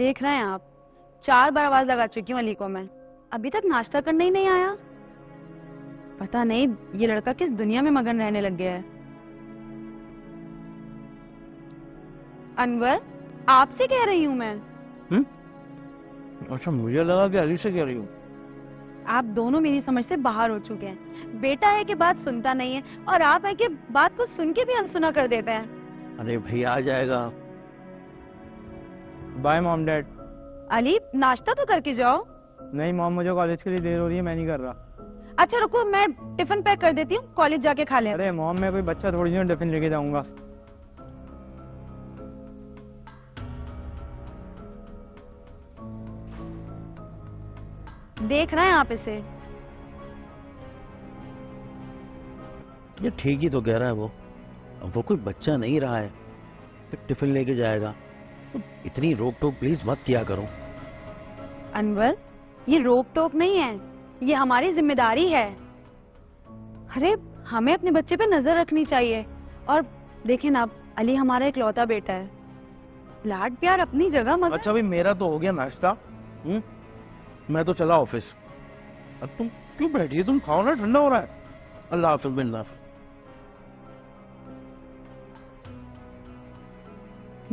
देख रहे हैं आप, 4 बार आवाज लगा चुकी हूँ अली को मैं, अभी तक नाश्ता करने ही नहीं आया। पता नहीं ये लड़का किस दुनिया में मगन रहने लग गया है। अनवर, आपसे कह रही हूँ मैं। अच्छा, मुझे लगा कि अली से कह रही हूँ। आप दोनों मेरी समझ से बाहर हो चुके हैं। बेटा है कि बात सुनता नहीं है, और आप है कि बात को सुन के भी अनसुना कर देते हैं। अरे भैया आ जाएगा। Bye mom dad. अली, नाश्ता तो करके जाओ। नहीं मॉम, मुझे कॉलेज के लिए देर हो रही है, मैं नहीं कर रहा। अच्छा रुको, मैं टिफिन पैक कर देती हूँ, कॉलेज जाके खा लें। अरे मॉम, मैं कोई बच्चा थोड़ी सी टिफिन लेके जाऊंगा। देख रहे हैं आप इसे? ये ठीक ही तो कह रहा है वो। अब वो कोई बच्चा नहीं रहा है, फिर टिफिन लेके जाएगा। तो इतनी रोक टोक प्लीज मत किया करो। अनवर, ये रोक टोक नहीं है, ये हमारी जिम्मेदारी है। अरे हमें अपने बच्चे पे नजर रखनी चाहिए। और देखें ना, अली हमारा इकलौता बेटा है। लाड प्यार अपनी जगह, मगर अच्छा भाई, मेरा तो हो गया नाश्ता। मैं तो चला ऑफिस। अब तुम क्यों बैठी है? तुम खाओ ना, ठंडा हो रहा है। अल्लाह हाफिज बिल्ला।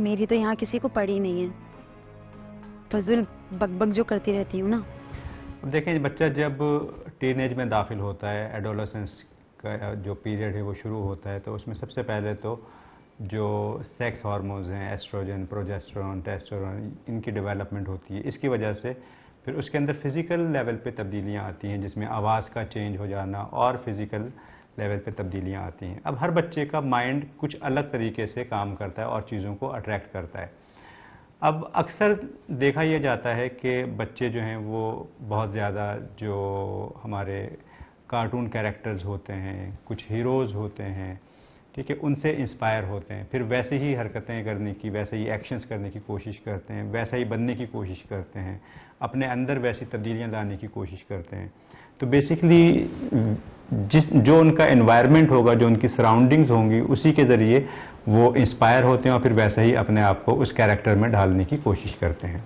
मेरी तो यहाँ किसी को पड़ी नहीं है, फजुल बकबक जो करती रहती हूँ ना। देखें, बच्चा जब टीनेज में दाखिल होता है, एडोलेसेंस का जो पीरियड है वो शुरू होता है, तो उसमें सबसे पहले तो जो सेक्स हार्मोन्स हैं, एस्ट्रोजन, प्रोजेस्टेरोन, टेस्टोस्टेरोन, इनकी डेवलपमेंट होती है। इसकी वजह से फिर उसके अंदर फिज़िकल लेवल पे तब्दीलियाँ आती हैं, जिसमें आवाज़ का चेंज हो जाना और फिज़िकल लेवल पे तब्दीलियाँ आती हैं। अब हर बच्चे का माइंड कुछ अलग तरीके से काम करता है और चीज़ों को अट्रैक्ट करता है। अब अक्सर देखा यह जाता है कि बच्चे जो हैं वो बहुत ज़्यादा जो हमारे कार्टून कैरेक्टर्स होते हैं, कुछ हीरोज़ होते हैं, ठीक है, उनसे इंस्पायर होते हैं, फिर वैसे ही हरकतें करने की, वैसे ही एक्शंस करने की कोशिश करते हैं, वैसा ही बनने की कोशिश करते हैं, अपने अंदर वैसी तब्दीलियां लाने की कोशिश करते हैं। तो बेसिकली जो उनका एनवायरनमेंट होगा, जो उनकी सराउंडिंग्स होंगी, उसी के ज़रिए वो इंस्पायर होते हैं और फिर वैसे ही अपने आप को उस कैरेक्टर में ढालने की कोशिश करते हैं।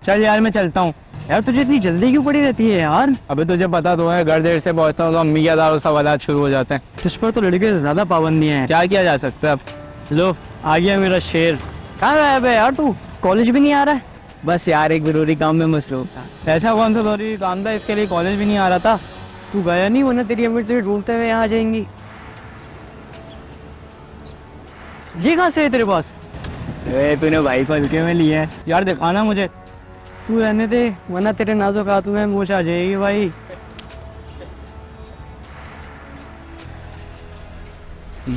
चल यार, मैं चलता हूँ। यार तुझे इतनी जल्दी क्यों पड़ी रहती है यार? अबे तुझे पता तो है, घर देर से पहुंचता हूँ तो अम्मी के दारू सवालात शुरू हो जाते हैं। तुझ पर तो लड़के से ज्यादा पाबंदियां हैं, क्या किया जा सकता है अब। लो आ गया मेरा शेर। कहाँ गया बे यार तू? कॉलेज भी नहीं आ रहा है? बस यार, एक जरूरी काम में मसरूफ था। ऐसा कौन सा जरूरी काम था इसके लिए कॉलेज भी नहीं आ रहा था? तू गया नहीं, वरना तेरी अम्मी तुझे ढूंढते हुए यहाँ आ जाएंगी। ये कहाँ से है तेरे पास? तूने भाई को हल्के में लिया है यार, दिखाना मुझे। तू रहने दे, वरना तेरे नाजुक हाथों में मूछ आ जाएगी भाई।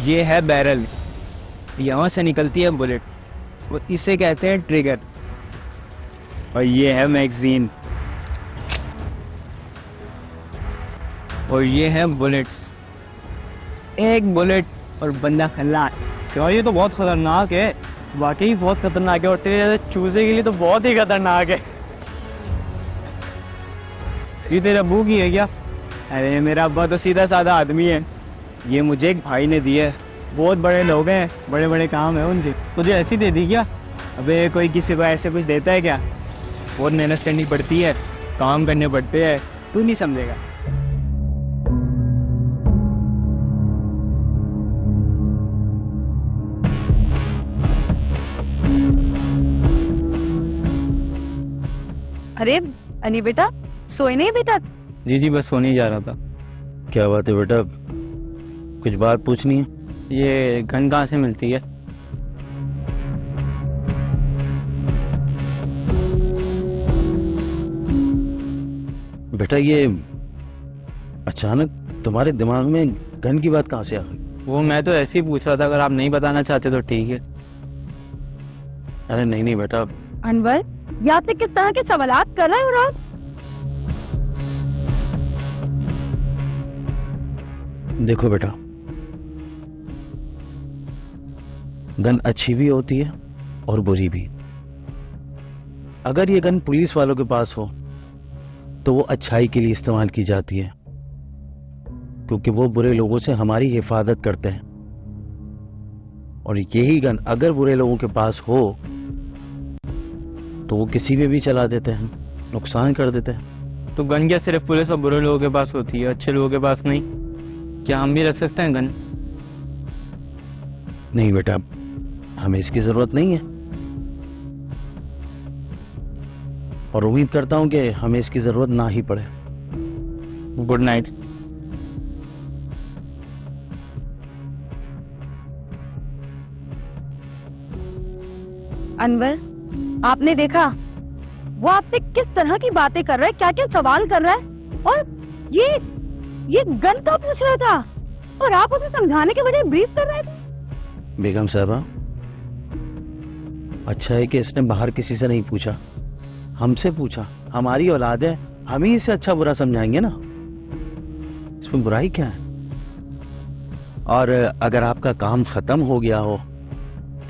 ये है बैरल, यहाँ से निकलती है बुलेट, वो इसे कहते हैं ट्रिगर। और ये है मैगजीन, और ये है बुलेट्स। एक बुलेट और बंदा खल्लास। क्यों, ये तो बहुत खतरनाक है, वाकई बहुत खतरनाक है, और तेरे जैसे चूजे के लिए तो बहुत ही खतरनाक है। ये तेरा अब्बू की है क्या? अरे मेरा अब्बा तो सीधा साधा आदमी है, ये मुझे एक भाई ने दी है। बहुत बड़े लोग हैं, बड़े बड़े काम है उनके। तुझे ऐसी दे दी क्या? अबे कोई किसी को ऐसे कुछ देता है क्या? बहुत मेहनत करनी पड़ती है, काम करने पड़ते हैं, तू नहीं समझेगा। अरे अली बेटा, सोए नहीं अभी तक? जी बस सोने ही जा रहा था। क्या बात है बेटा, कुछ बात पूछनी है? ये गन कहाँ से मिलती है? बेटा ये अचानक तुम्हारे दिमाग में गन की बात कहाँ से आ गई? वो मैं तो ऐसे ही पूछ रहा था, अगर आप नहीं बताना चाहते तो ठीक है। अरे नहीं बेटा। अनवर, ये आपसे किस तरह के सवालात कर रहे हो रोज? देखो बेटा, गन अच्छी भी होती है और बुरी भी। अगर ये गन पुलिस वालों के पास हो तो वो अच्छाई के लिए इस्तेमाल की जाती है, क्योंकि वो बुरे लोगों से हमारी हिफाजत करते हैं। और यही गन अगर बुरे लोगों के पास हो तो वो किसी पे भी चला देते हैं, नुकसान कर देते हैं। तो गन क्या सिर्फ पुलिस और बुरे लोगों के पास होती है, अच्छे लोगों के पास नहीं? क्या हम भी रख सकते हैं गन? नहीं बेटा, हमें इसकी जरूरत नहीं है, और उम्मीद करता हूं कि हमें इसकी जरूरत ना ही पड़े। Good night. अनवर, आपने देखा वो आपसे किस तरह की बातें कर रहा है, क्या क्या सवाल कर रहा है, और ये गन का पूछ रहा था और आप उसे समझाने के बजाय ब्रीफ कर रहे थे। बेगम साहबा, अच्छा है कि इसने बाहर किसी से नहीं पूछा, हमसे पूछा। हमारी औलाद है, हम ही इसे अच्छा बुरा समझाएंगे ना, इसमें बुराई क्या है? और अगर आपका काम खत्म हो गया हो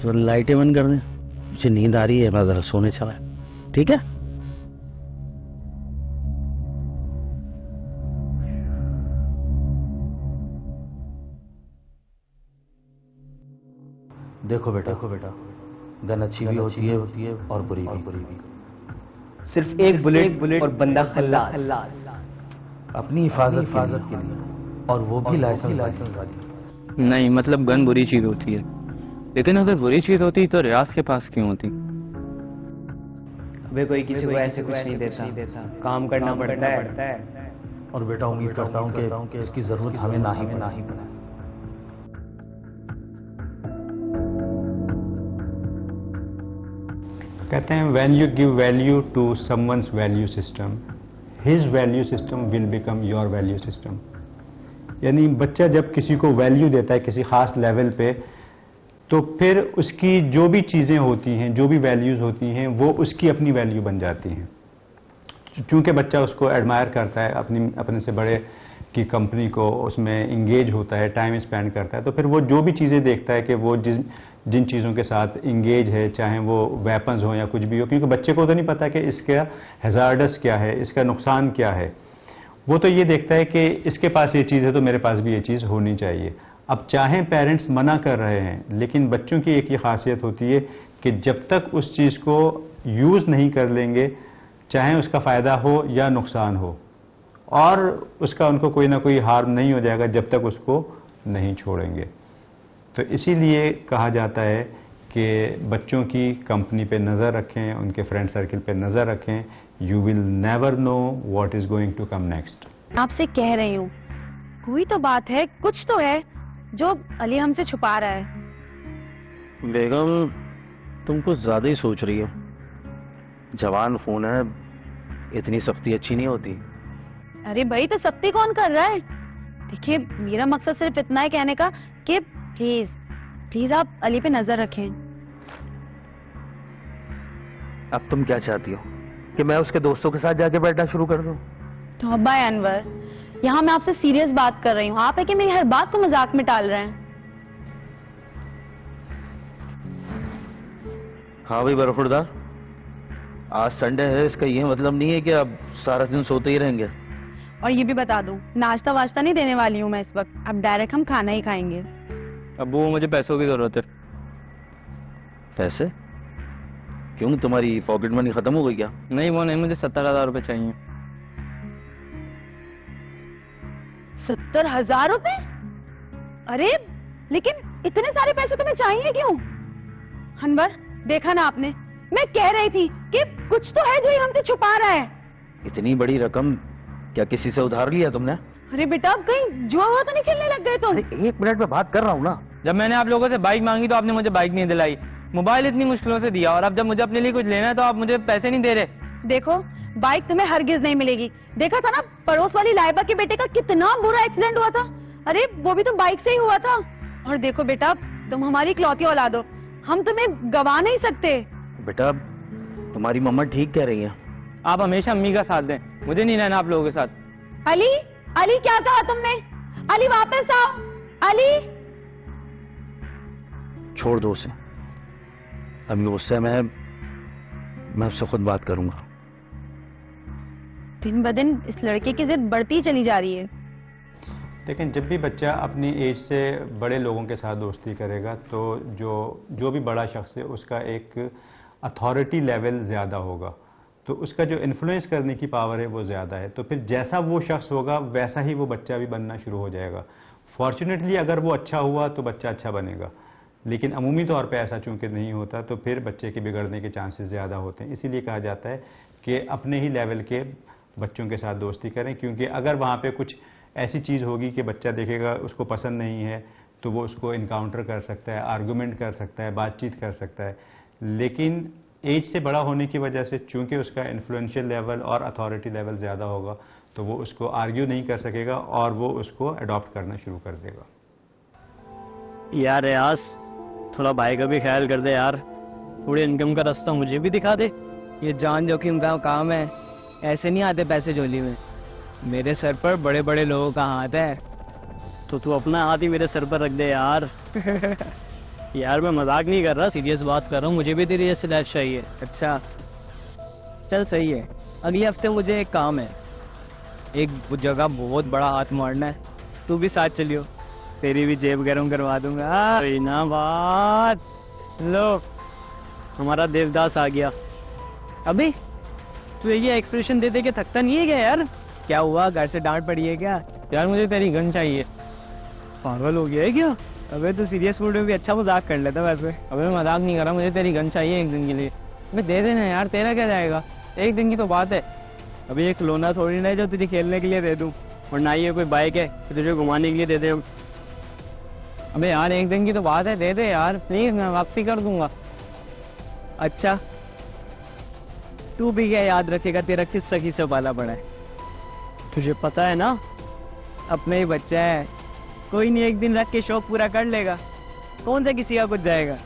तो लाइटें बंद कर दें, मुझे नींद आ रही है, मैं जरा सोने चला, ठीक है? देखो बेटा, गन अच्छी भी होती है और बुरी भी। सिर्फ एक बुलेट और बंदा खल्लास। अपनी हिफाजत के लिए, और वो भी लाइसेंस वाली। नहीं, मतलब गन बुरी चीज होती है, लेकिन अगर बुरी चीज होती तो रियाज के पास क्यों होती? अबे कोई किसी को ऐसे कुछ नहीं देता, काम करना पड़ता है। और बेटा उम्मीद करता हूँ कि इसकी जरूरत हमें ना ही पड़े। कहते हैं when you give value to someone's value system, his value system will become your value system। यानी बच्चा जब किसी को वैल्यू देता है किसी खास लेवल पे, तो फिर उसकी जो भी चीज़ें होती हैं, जो भी वैल्यूज़ होती हैं, वो उसकी अपनी वैल्यू बन जाती हैं। क्योंकि बच्चा उसको एडमायर करता है, अपने से बड़े की कंपनी को, उसमें इंगेज होता है, टाइम स्पेंड करता है, तो फिर वो जो भी चीज़ें देखता है कि वो जिन चीज़ों के साथ इंगेज है, चाहे वो वेपन्स हो या कुछ भी हो, क्योंकि बच्चे को तो नहीं पता कि इसका हैजार्डस क्या है, इसका नुकसान क्या है। वो तो ये देखता है कि इसके पास ये चीज़ है तो मेरे पास भी ये चीज़ होनी चाहिए। अब चाहे पेरेंट्स मना कर रहे हैं, लेकिन बच्चों की एक ये खासियत होती है कि जब तक उस चीज़ को यूज़ नहीं कर लेंगे, चाहे उसका फ़ायदा हो या नुकसान हो, और उसका उनको कोई ना कोई हार्म नहीं हो जाएगा जब तक उसको नहीं छोड़ेंगे। तो इसीलिए कहा जाता है कि बच्चों की कंपनी पे नज़र रखें, उनके फ्रेंड सर्किल पे नज़र रखें। You will never know what is going to come next. आपसे कह रही हूँ, कोई तो बात है, कुछ तो है जो अली हमसे छुपा रहा है। बेगम, तुम कुछ ज्यादा ही सोच रही हो। जवान फोन है, इतनी सख्ती अच्छी नहीं होती। अरे भाई, तो सख्ती कौन कर रहा है? देखिए, मेरा मकसद सिर्फ इतना है कहने का कि प्लीज प्लीज आप अली पे नजर रखें। अब तुम क्या चाहती हो कि मैं उसके दोस्तों के साथ जाके बैठना शुरू कर दूं? तो अब्बा अनवर, यहाँ मैं आपसे सीरियस बात कर रही हूँ, आप है कि मेरी हर बात को मजाक में टाल रहे हैं। हाँ भाई बरखुरदार, आज संडे है, इसका ये मतलब नहीं है कि अब सारा दिन सोते ही रहेंगे। और ये भी बता दूं, नाश्ता वाश्ता नहीं देने वाली हूँ मैं इस वक्त, अब डायरेक्ट हम खाना ही खाएंगे। अब वो मुझे पैसों की जरूरत है। पैसे? क्यों, तुम्हारी पॉकेट मनी खत्म हो गई क्या? नहीं, वो नहीं, मुझे 70,000 रुपये चाहिए। 70,000 रुपए? अरे लेकिन इतने सारे पैसे तुम्हें चाहिए क्यों? अनवर, देखा ना आपने, मैं कह रही थी कि कुछ तो है जो ये हमसे छुपा रहा है। इतनी बड़ी रकम क्या किसी से उधार लिया तुमने? अरे बेटा, अब कहीं जुआ हुआ तो नहीं खेलने लग गए तुम? एक मिनट में बात कर रहा हूँ ना। जब मैंने आप लोगों से बाइक मांगी तो आपने मुझे बाइक नहीं दिलाई, मोबाइल इतनी मुश्किलों से दिया, और अब जब मुझे अपने लिए कुछ लेना है तो आप मुझे पैसे नहीं दे रहे। देखो, बाइक तुम्हें हरगिज नहीं मिलेगी। देखा था ना पड़ोस वाली लाइबा के बेटे का कितना बुरा एक्सीडेंट हुआ था। अरे वो भी तो बाइक से ही हुआ था। और देखो बेटा, तुम हमारी इकलौती औलाद हो, हम तुम्हें गवा नहीं सकते। बेटा, तुम्हारी मम्मा ठीक कह रही है। आप हमेशा अम्मी का साथ दें, मुझे नहीं रहना आप लोगों के साथ। अली, अली क्या कहा तुमने? अली वापस आओ। अली, छोड़ दो उसे, अभी उससे मैं उससे खुद बात करूंगा। दिन ब दिन इस लड़के की जिद बढ़ती चली जा रही है। लेकिन जब भी बच्चा अपनी एज से बड़े लोगों के साथ दोस्ती करेगा, तो जो भी बड़ा शख्स है उसका एक अथॉरिटी लेवल ज़्यादा होगा, तो उसका जो इन्फ्लुएंस करने की पावर है वो ज़्यादा है। तो फिर जैसा वो शख्स होगा वैसा ही वो बच्चा भी बनना शुरू हो जाएगा। फॉर्चुनेटली अगर वो अच्छा हुआ तो बच्चा अच्छा बनेगा, लेकिन अमूमी तौर पे ऐसा चूंकि नहीं होता तो फिर बच्चे के बिगड़ने के चांसेस ज़्यादा होते हैं। इसीलिए कहा जाता है कि अपने ही लेवल के बच्चों के साथ दोस्ती करें, क्योंकि अगर वहाँ पे कुछ ऐसी चीज़ होगी कि बच्चा देखेगा उसको पसंद नहीं है तो वो उसको इनकाउंटर कर सकता है, आर्गूमेंट कर सकता है, बातचीत कर सकता है। लेकिन एज से बड़ा होने की वजह से चूंकि उसका इन्फ्लुएंशियल लेवल और अथॉरिटी लेवल ज़्यादा होगा तो वो उसको आर्ग्यू नहीं कर सकेगा और वो उसको अडॉप्ट करना शुरू कर देगा। यार रियाज, थोड़ा भाई का भी ख्याल कर दे यार, थोड़ी इनकम का रास्ता मुझे भी दिखा दे। ये जान जोखिम का काम है, ऐसे नहीं आते पैसे झोली में। मेरे सर पर बड़े बड़े लोगों का हाथ है, तो तू अपना हाथ ही मेरे सर पर रख दे यार। यार मैं मजाक नहीं कर रहा, सीरियस बात कर रहा हूँ, मुझे भी तेरी जैसी लाइफ चाहिए। अच्छा चल सही है, अगले हफ्ते मुझे एक काम है, एक जगह बहुत बड़ा हाथ मारना है, तू भी साथ चलियो, तेरी भी जेब गर्म करवा दूंगा। ना बात लो, हमारा देवदास आ गया। अभी तू ये एक्सप्रेशन दे दे के थकता नहीं है क्या यार? क्या हुआ, घर से डांट पड़ी है क्या? यार मुझे तेरी गन चाहिए। पागल हो गया है क्या? अबे तू सीरियस मूड में भी अच्छा मजाक कर लेता वैसे। अबे मैं मजाक नहीं कर रहा, मुझे तेरी गन चाहिए एक दिन के लिए। अबे दे देना यार, तेरा क्या जाएगा, एक दिन की तो बात है। अभी एक खिलौना थोड़ी ना है जो तुझे खेलने के लिए दे दूं, और ना ही ये कोई बाइक है तो तुझे घुमाने के लिए दे दे। अबे यार एक दिन की तो बात है, दे दे यार प्लीज, मैं वापसी कर दूंगा। अच्छा तू भी क्या याद रखेगा, तेरा किस सखी से पाला पड़ा है, तुझे पता है ना, अपने ही बच्चा है, कोई नहीं एक दिन रख के शौक पूरा कर लेगा, कौन सा किसी का कुछ जाएगा।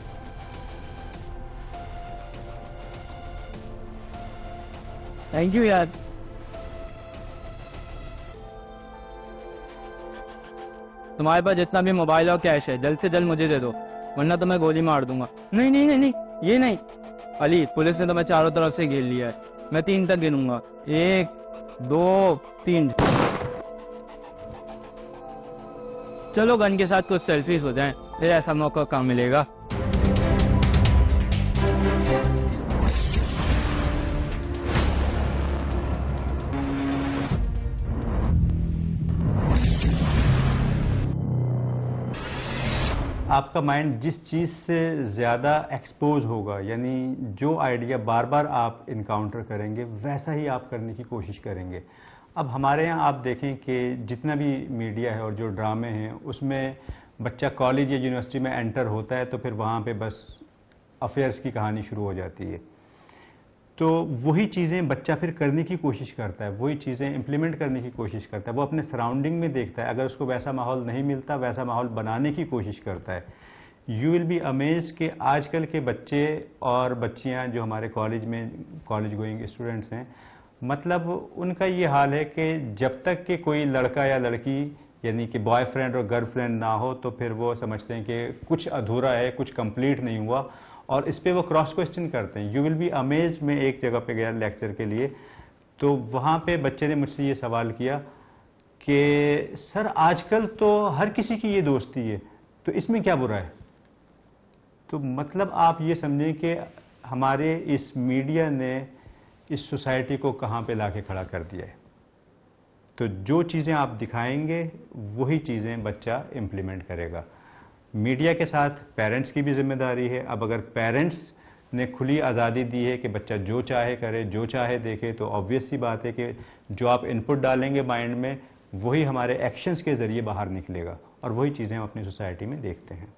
थैंक यू यार। तुम्हारे पास जितना भी मोबाइल और कैश है जल्द से जल्द मुझे दे दो, वरना तो मैं गोली मार दूंगा। नहीं नहीं नहीं नहीं, ये नहीं अली, पुलिस ने तो मैं चारों तरफ से घेर लिया है, मैं 3 तक गिनूंगा, 1 2 3। चलो गन के साथ कुछ सेल्फीज हो जाएं, फिर ऐसा मौका कहाँ मिलेगा। आपका माइंड जिस चीज़ से ज़्यादा एक्सपोज होगा, यानी जो आइडिया बार बार आप इनकाउंटर करेंगे वैसा ही आप करने की कोशिश करेंगे। अब हमारे यहाँ आप देखें कि जितना भी मीडिया है और जो ड्रामे हैं उसमें बच्चा कॉलेज या यूनिवर्सिटी में एंटर होता है तो फिर वहाँ पे बस अफेयर्स की कहानी शुरू हो जाती है। तो वही चीज़ें बच्चा फिर करने की कोशिश करता है, वही चीज़ें इम्प्लीमेंट करने की कोशिश करता है, वो अपने सराउंडिंग में देखता है, अगर उसको वैसा माहौल नहीं मिलता वैसा माहौल बनाने की कोशिश करता है। यू विल बी अमेज्ड कि आजकल के बच्चे और बच्चियां जो हमारे कॉलेज में कॉलेज गोइंग स्टूडेंट्स हैं, मतलब उनका ये हाल है कि जब तक कि कोई लड़का या लड़की यानी कि बॉयफ्रेंड और गर्लफ्रेंड ना हो तो फिर वो समझते हैं कि कुछ अधूरा है, कुछ कंप्लीट नहीं हुआ, और इस पे वो क्रॉस क्वेश्चन करते हैं। यू विल बी अमेज्ड, मैं एक जगह पे गया लेक्चर के लिए, तो वहाँ पे बच्चे ने मुझसे ये सवाल किया कि सर आजकल तो हर किसी की ये दोस्ती है, तो इसमें क्या बुरा है। तो मतलब आप ये समझें कि हमारे इस मीडिया ने इस सोसाइटी को कहाँ पे लाके खड़ा कर दिया है। तो जो चीज़ें आप दिखाएंगे वही चीज़ें बच्चा इम्प्लीमेंट करेगा। मीडिया के साथ पेरेंट्स की भी जिम्मेदारी है। अब अगर पेरेंट्स ने खुली आज़ादी दी है कि बच्चा जो चाहे करे, जो चाहे देखे, तो ऑब्वियस सी बात है कि जो आप इनपुट डालेंगे माइंड में वही हमारे एक्शंस के ज़रिए बाहर निकलेगा, और वही चीज़ें हम अपनी सोसाइटी में देखते हैं।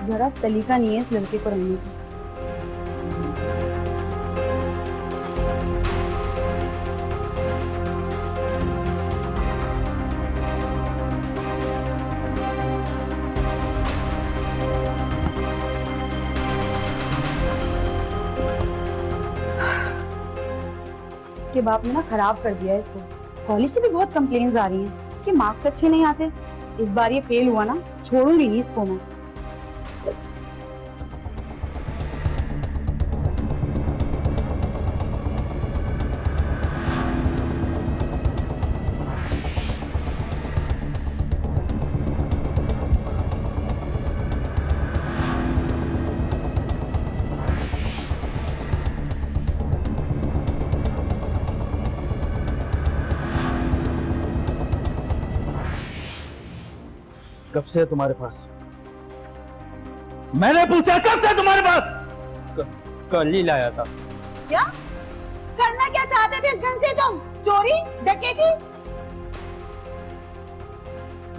जरा सलीका नहीं है इस लड़के को रहने का। के बाप ने ना खराब कर दिया है इसको। कॉलेज से भी बहुत कंप्लेंट्स आ रही हैं कि मार्क्स अच्छे नहीं आते। इस बार ये फेल हुआ ना, छोड़ूंगी नहीं इसको मैं। कब से है तुम्हारे पास? मैंने पूछा कब से तुम्हारे पास? कल ही लाया था। क्या करना क्या चाहते थे इस गन से तुम? चोरी, डकैती?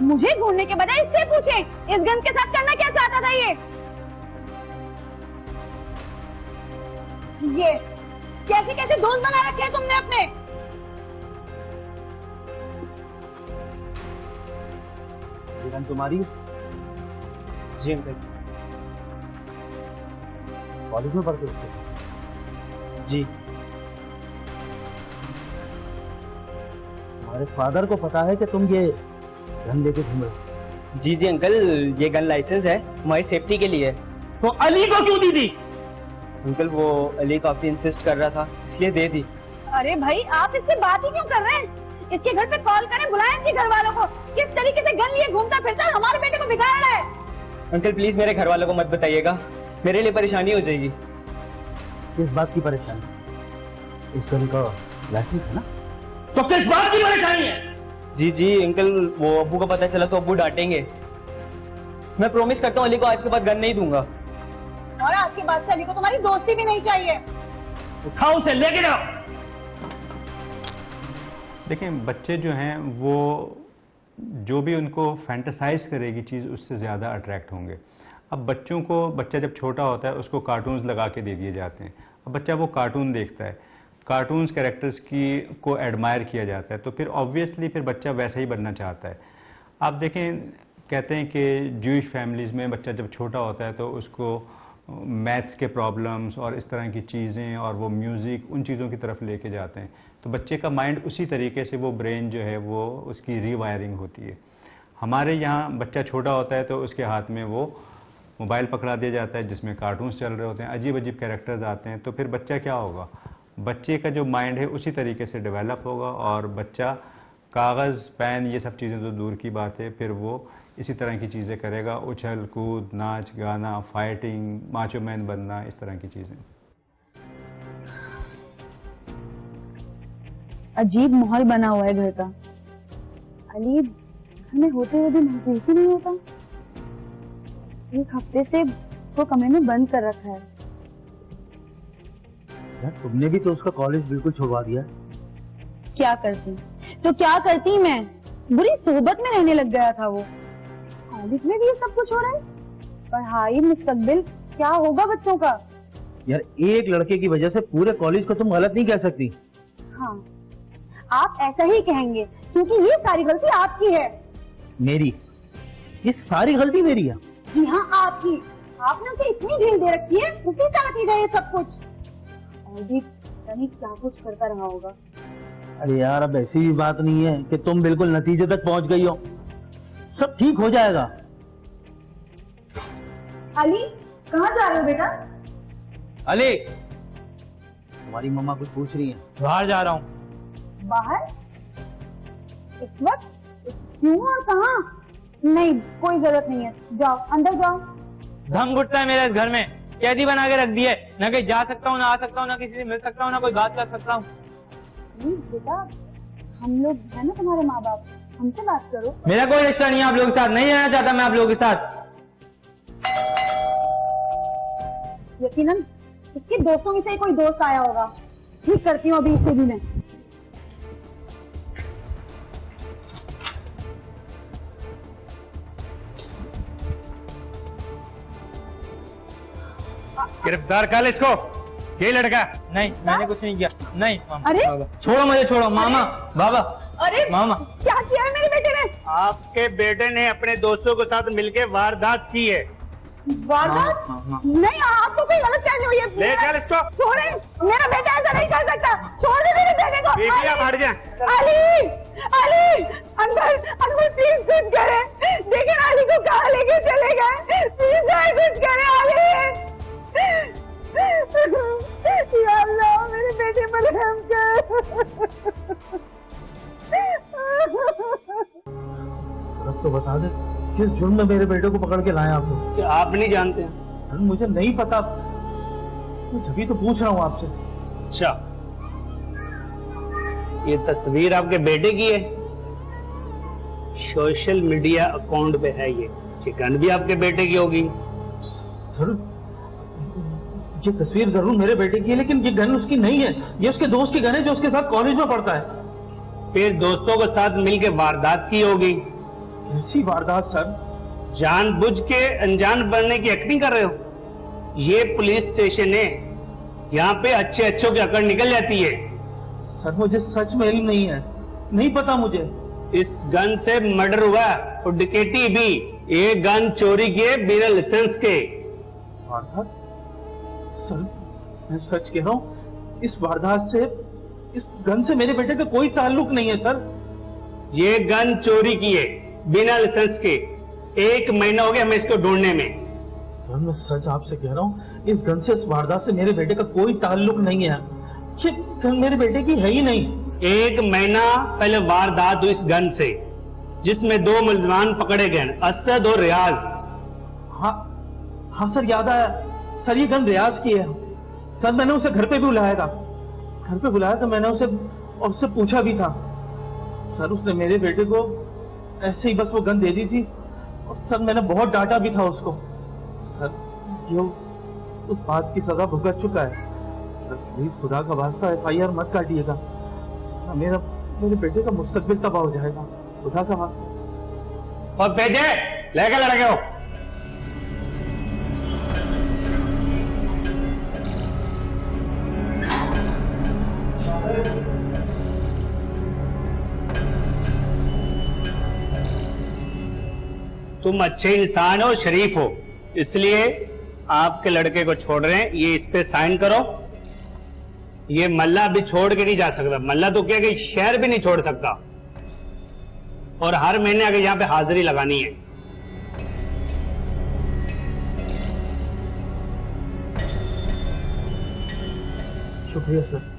मुझे ढूंढने के बजाय इससे पूछे इस गन के साथ करना क्या चाहता था ये कैसे कैसे दोस्त बना रखे हैं तुमने अपने? ये गन तुम्हारी? जी अंकल। कॉलेज में पढ़ते हो? जी। तुम्हारे फादर को पता है कि तुम ये गन लेके घूम रहे हो? जी जी अंकल, ये गन लाइसेंस है, हमारी सेफ्टी के लिए। तो अली को क्यों दी थी? अंकल वो अली काफी इंसिस्ट कर रहा था, इसलिए दे दी। अरे भाई आप इससे बात ही क्यों कर रहे हैं? इसके घर पे कॉल करें, बुलाएं इसके घर वालों को। किस तरीके से गन लिए घूमता फिरता है, हमारे बेटे को बिगाड़ रहा है। अंकल प्लीज मेरे घर वालों को मत बताइएगा, मेरे लिए परेशानी हो जाएगी। किस बात की परेशानी? इस गन का लाइसेंस है ना? तो किस बात की परेशानी है? जी जी अंकल, वो अब्बू को पता चला तो अब्बू डांटेंगे। मैं प्रॉमिस करता हूँ अली को आज के बाद गन नहीं दूंगा। और आज के बाद से अली को तुम्हारी दोस्ती भी नहीं चाहिए। उठाओ उसे, लेके जाओ। देखिए बच्चे जो हैं वो जो भी उनको फैंटेसाइज करेगी चीज़ उससे ज़्यादा अट्रैक्ट होंगे। अब बच्चा जब छोटा होता है उसको कार्टून्स लगा के दे दिए जाते हैं। अब बच्चा वो कार्टून देखता है, कार्टून्स कैरेक्टर्स को एडमायर किया जाता है, तो फिर ऑब्वियसली फिर बच्चा वैसा ही बनना चाहता है। आप देखें, कहते हैं कि ज्यूइश फैमिलीज़ में बच्चा जब छोटा होता है तो उसको मैथ्स के प्रॉब्लम्स और इस तरह की चीज़ें और वो म्यूज़िक उन चीज़ों की तरफ लेके जाते हैं, तो बच्चे का माइंड उसी तरीके से वो ब्रेन जो है वो उसकी रीवायरिंग होती है। हमारे यहाँ बच्चा छोटा होता है तो उसके हाथ में वो मोबाइल पकड़ा दिया जाता है जिसमें कार्टून्स चल रहे होते हैं, अजीब अजीब कैरेक्टर्स आते हैं, तो फिर बच्चा क्या होगा, बच्चे का जो माइंड है उसी तरीके से डेवलप होगा और बच्चा कागज़ पेन ये सब चीज़ें तो दूर की बात है, फिर वो इसी तरह की चीज़ें करेगा, उछल कूद, नाच गाना, फाइटिंग, माचो मैन बनना, इस तरह की चीज़ें। अजीब माहौल बना हुआ है घर का। अली घर में होते हुए भी महसूस ही नहीं होता। एक हफ्ते से वो कमरे में बंद कर रखा है। यार तुमने भी तो उसका कॉलेज बिल्कुल छुड़वा दिया। क्या करती मैं? बुरी सोबत में रहने लग गया था वो। कॉलेज में भी ये सब कुछ हो रहा है। पढ़ाई, मुस्तकबिल क्या होगा बच्चों का? यार एक लड़के की वजह से पूरे कॉलेज को तुम गलत नहीं कह सकती। हाँ, आप ऐसा ही कहेंगे क्योंकि ये सारी गलती आपकी है। मेरी? ये सारी गलती मेरी है? जी हाँ, आपकी। आपने उसे इतनी ढील दे रखी है, उसी का नतीजा ये सब कुछ। और भी नहीं क्या कुछ करता रहा होगा। अरे यार अब ऐसी भी बात नहीं है कि तुम बिल्कुल नतीजे तक पहुंच गई हो। सब ठीक हो जाएगा। अली कहाँ जा रहे हो बेटा? अली, तुम्हारी मम्मा कुछ पूछ रही है। बाहर जा रहा हूँ। बाहर? इस वक्त? क्यों और कहाँ? नहीं, कोई जरूरत नहीं है, जाओ अंदर जाओ। दम घुटता है मेरे इस घर में, कैदी बना के रख दिए। न कहीं जा सकता हूँ, ना आ सकता हूँ, ना किसी से मिल सकता हूँ, ना कोई बात कर सकता हूँ। बेटा हम लोग है ना तुम्हारे माँ बाप, हमसे बात करो। मेरा कोई रिश्ता नहीं है आप लोगों के साथ, नहीं रहना चाहता मैं आप लोगों के साथ। यकीनन इसके दोस्तों में से कोई दोस्त आया होगा। ठीक करती हूँ अभी इससे भी मैं। गिरफ्तार कर इसको। ये लड़का नहीं, मैंने कुछ नहीं किया। नहीं मामा। अरे छोड़ो मुझे, छोड़ो मामा, बाबा। अरे मामा, क्या किया है मेरे बेटे ने? आपके बेटे ने अपने दोस्तों के साथ मिलकर वारदात की है। वारदात? नहीं, आपको कोई गलत फहमी हुई है। ले चल इसको। छोड़े, मेरा बेटा ऐसा नहीं कर सकता। छोड़ दे मेरे बेटे को। हट जा। अली, अली, अंदर प्लीज कुछ करे। देखिए अली को कहाँ लेके चले गए। प्लीज कुछ करे अली। या अल्लाह मेरे बेटे पर रहम कर। अब तो बता दे किस जुर्म में मेरे बेटे को पकड़ के लाए आप लोग? आप नहीं जानते हैं? मुझे नहीं पता, तभी तो पूछ रहा हूँ आपसे। अच्छा, ये तस्वीर आपके बेटे की है? सोशल मीडिया अकाउंट पे है ये गन भी आपके बेटे की होगी। सर ये तस्वीर जरूर मेरे बेटे की है, लेकिन ये गन उसकी नहीं है, ये उसके दोस्त की गन है जो उसके साथ कॉलेज में पढ़ता है। फिर दोस्तों के साथ मिलके वारदात की होगी। ऐसी वारदात सर? जानबूझ के अनजान बनने की एक्टिंग कर रहे हो? ये पुलिस स्टेशन है, यहाँ पे अच्छे अच्छों की अकड़ निकल जाती है। सर मुझे सच में इल्म नहीं है, नहीं पता मुझे। इस गन से मर्डर हुआ और डकैती भी। ये गन चोरी किए बिना लाइसेंस के। वारदात? सर मैं सच कह रहा हूँ, इस वारदात से, इस गन से मेरे बेटे का कोई ताल्लुक नहीं है सर। ये गन चोरी की है बिना लाइसेंस के। 1 महीना हो गया हमें इसको ढूंढने में। सर मैं सच आपसे कह रहा हूँ, इस गन से, इस वारदात से मेरे बेटे का कोई ताल्लुक नहीं है। ये गन मेरे बेटे की है ही नहीं। 1 महीना पहले वारदात हुई इस गन से, जिसमें 2 मुलजमान पकड़े गए, असद और रियाज। हाँ सर याद आया सर, ये गन रियाज की है। सर मैंने उसे घर पे भी बुलाया था, घर पे बुलाया था मैंने उससे पूछा भी था। सर उसने मेरे बेटे को ऐसे ही बस वो गन दे दी थी, और सर मैंने बहुत डांटा भी था उसको। सर जो उस बात की सजा भुगत चुका है। सर प्लीज खुदा का वास्ता FIR मत काटिएगा, मेरे बेटे का मुस्तकबिल तबाह हो जाएगा, खुदा का वास्ता। और भेजे लेकर लड़के हो। तुम अच्छे इंसान हो, शरीफ हो, इसलिए आपके लड़के को छोड़ रहे हैं। ये इस पे साइन करो। ये मल्ला भी छोड़ के नहीं जा सकता। मल्ला तो क्या कि शहर भी नहीं छोड़ सकता, और हर महीने आगे यहां पे हाजिरी लगानी है। शुक्रिया सर।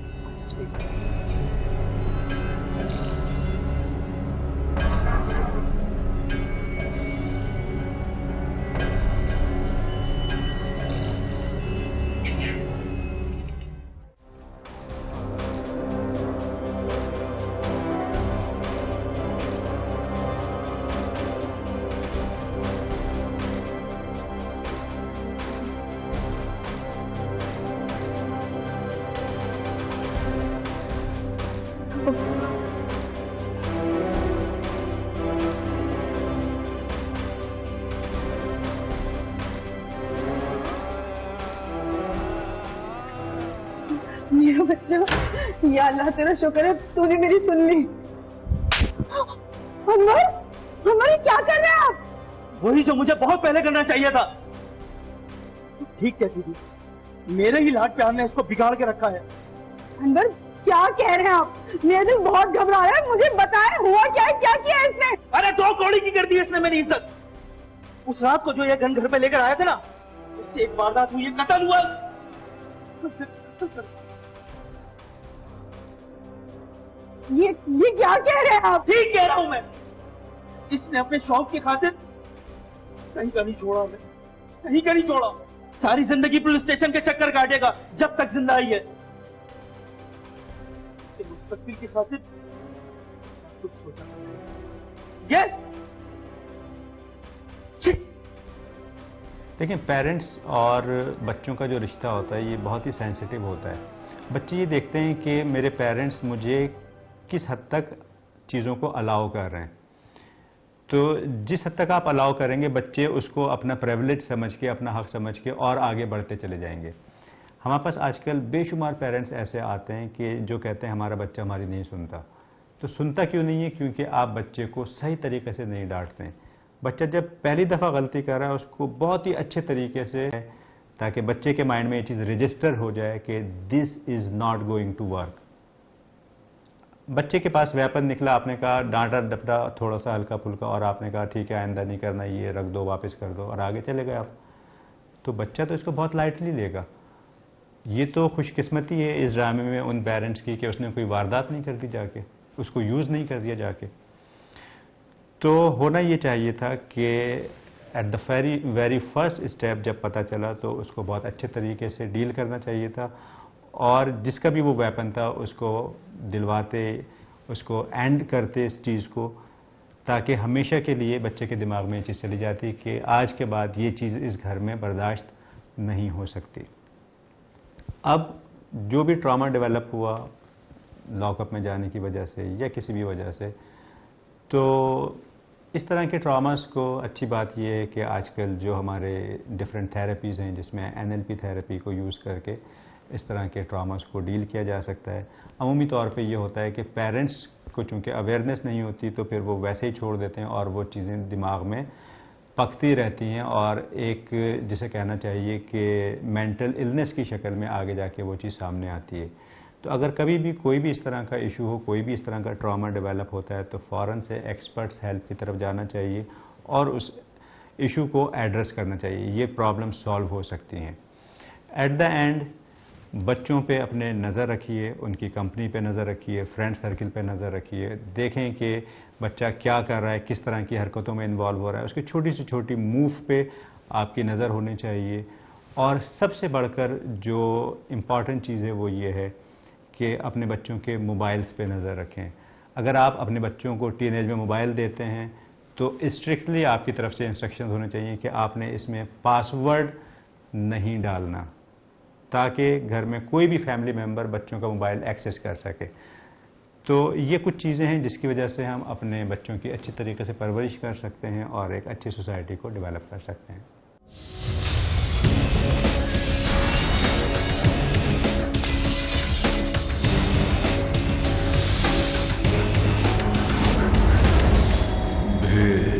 मेरा बच्चा, या अल्लाह तेरा शुक्र है तूने मेरी सुन ली। अमर, अमर ये क्या कर रहे हैं आप? वही जो मुझे बहुत पहले करना चाहिए था। ठीक कहती थी, मेरे ही लाड प्यार ने इसको बिगाड़ के रखा है। अनवर क्या कह रहे हैं आप? मेरा दिल बहुत घबरा रहा है, मुझे बताएं हुआ क्या है, क्या किया है इसने? अरे 2 कौड़ी की कर दी इसने मेरी इज्जत। उस रात को जो ये गन घर पे लेकर आया था ना, उससे एक वारदात हुई, कत्ल हुआ। ये क्या कह रहे हैं आप? ठीक कह रहा हूं मैं। इसने अपने शौक की खातिर कहीं का नहीं छोड़ा, मैं कहीं का नहीं छोड़ा। सारी जिंदगी पुलिस स्टेशन के चक्कर काटेगा जब तक जिंदा ही है। मुस्तकबिल की खातिर कुछ सोचा। देखिए, पेरेंट्स और बच्चों का जो रिश्ता होता है ये बहुत ही सेंसिटिव होता है। बच्चे ये देखते हैं कि मेरे पेरेंट्स मुझे किस हद तक चीज़ों को अलाउ कर रहे हैं। तो जिस हद तक आप अलाउ करेंगे, बच्चे उसको अपना प्रिविलेज समझ के, अपना हक समझ के और आगे बढ़ते चले जाएंगे। हमारे पास आजकल बेशुमार पेरेंट्स ऐसे आते हैं कि जो कहते हैं हमारा बच्चा हमारी नहीं सुनता। तो सुनता क्यों नहीं है? क्योंकि आप बच्चे को सही तरीके से नहीं डांटते हैं। बच्चा जब पहली दफ़ा गलती कर रहा है उसको बहुत ही अच्छे तरीके से, ताकि बच्चे के माइंड में ये चीज़ रजिस्टर हो जाए कि this is not going to work. बच्चे के पास वेपन निकला, आपने कहा डांटा डपटा थोड़ा सा हल्का फुल्का, और आपने कहा ठीक है आइंदा नहीं करना, ये रख दो, वापस कर दो, और आगे चले गए आप। तो बच्चा तो इसको बहुत लाइटली लेगा। ये तो खुशकिस्मती है इस ड्रामे में उन पेरेंट्स की कि उसने कोई वारदात नहीं कर दी जाके, उसको यूज़ नहीं कर दिया जाके। तो होना ये चाहिए था कि at the very first step जब पता चला तो उसको बहुत अच्छे तरीके से डील करना चाहिए था, और जिसका भी वो वेपन था उसको दिलवाते, उसको एंड करते इस चीज़ को, ताकि हमेशा के लिए बच्चे के दिमाग में ये चीज़ चली जाती कि आज के बाद ये चीज़ इस घर में बर्दाश्त नहीं हो सकती। अब जो भी ट्रॉमा डेवलप हुआ लॉकअप में जाने की वजह से या किसी भी वजह से, तो इस तरह के ट्रॉमास को अच्छी बात यह है कि आजकल जो हमारे डिफरेंट थेरेपीज़ हैं जिसमें एनएलपी थेरेपी को यूज़ करके इस तरह के ट्रॉमास को डील किया जा सकता है। अमूमी तौर पे ये होता है कि पेरेंट्स को चूँकि अवेयरनेस नहीं होती तो फिर वो वैसे ही छोड़ देते हैं और वो चीज़ें दिमाग में पकती रहती हैं और एक जिसे कहना चाहिए कि मेंटल इलनेस की शक्ल में आगे जाके वो चीज़ सामने आती है। तो अगर कभी भी कोई भी इस तरह का इशू हो, कोई भी इस तरह का ट्रॉमा डेवलप होता है तो फ़ौरन से एक्सपर्ट्स हेल्प की तरफ जाना चाहिए और उस इशू को एड्रेस करना चाहिए। ये प्रॉब्लम सॉल्व हो सकती हैं। एट द एंड बच्चों पे अपने नज़र रखिए, उनकी कंपनी पे नज़र रखिए, फ्रेंड सर्किल पे नज़र रखिए, देखें कि बच्चा क्या कर रहा है, किस तरह की हरकतों में इन्वॉल्व हो रहा है, उसकी छोटी से छोटी मूव पे आपकी नज़र होनी चाहिए। और सबसे बढ़कर जो इम्पॉर्टेंट चीज़ है वो ये है कि अपने बच्चों के मोबाइल्स पे नज़र रखें। अगर आप अपने बच्चों को टीनेज में मोबाइल देते हैं तो स्ट्रिक्टली आपकी तरफ से इंस्ट्रक्शंस होने चाहिए कि आपने इसमें पासवर्ड नहीं डालना, ताकि घर में कोई भी फैमिली मेम्बर बच्चों का मोबाइल एक्सेस कर सके। तो ये कुछ चीज़ें हैं जिसकी वजह से हम अपने बच्चों की अच्छी तरीके से परवरिश कर सकते हैं और एक अच्छी सोसाइटी को डेवलप कर सकते हैं।